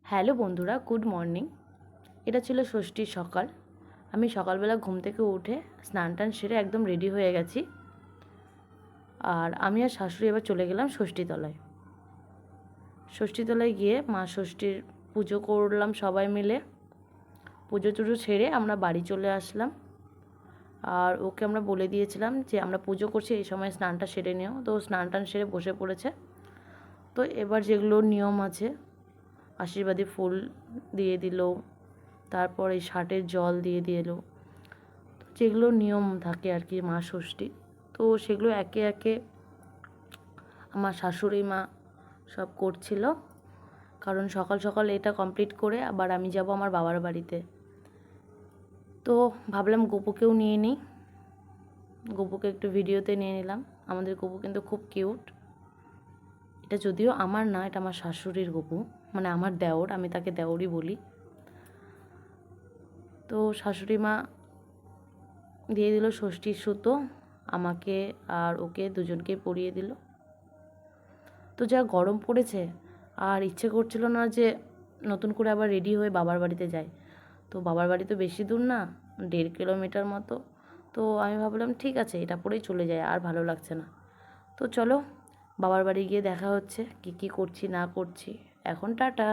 Hello বন্ধুরা, good morning. এটা ছিল ষষ্ঠীর সকাল। আমি সকালবেলা ঘুম থেকে উঠে স্নান টান সেরে একদম রেডি হয়ে গেছি। আর আমি আর শাশুড়ি এবার চলে গেলাম ষষ্ঠীতলায়। ষষ্ঠীতলায় গিয়ে মা ষষ্ঠীর পুজো করলাম সবাই মিলে। পুজো টুজো সেরে আমরা বাড়ি চলে আসলাম। আর ওকে আমরা বলে দিয়েছিলাম যে আমরা পুজো করছি, এই সময় স্নানটা সেরে নিও। তো স্নান টান সেরে বসে পড়েছে। তো এবার যেগুলো নিয়ম আছে, আশীর্বাদী ফুল দিয়ে দিল, তারপর এই ষাটের জল দিয়ে এলো, যেগুলো নিয়ম থাকে আর কি মা ষষ্ঠী। তো সেগুলো একে একে আমার শাশুড়ি মা সব করছিল, কারণ সকাল সকাল এটা কমপ্লিট করে আবার আমি যাব আমার বাবার বাড়িতে। তো ভাবলাম গপুকেও নিয়ে নিই, গপুকে একটু ভিডিওতে নিয়ে নিলাম। আমাদের গপু কিন্তু খুব কিউট। এটা যদিও আমার না, এটা আমার শাশুড়ির গপু, মানে আমার দেওর, আমি তাকে দেওরই বলি। তো শাশুড়ি মা দিয়ে দিল ষষ্ঠীর সুতো, আমাকে আর ওকে দুজনকে পরিয়ে দিল। তো যা গরম পড়েছে, আর ইচ্ছে করছিল না যে নতুন করে আবার রেডি হয়ে বাবার বাড়িতে যাই। তো বাবার বাড়ি তো বেশি দূর না, 1.5 কিলোমিটার মতো। তো আমি ভাবলাম ঠিক আছে, এটা পরেই চলে যায়, আর ভালো লাগছে না। তো চলো বাবার বাড়ি গিয়ে দেখা হচ্ছে, কী করছি না করছি। এখন টাটা।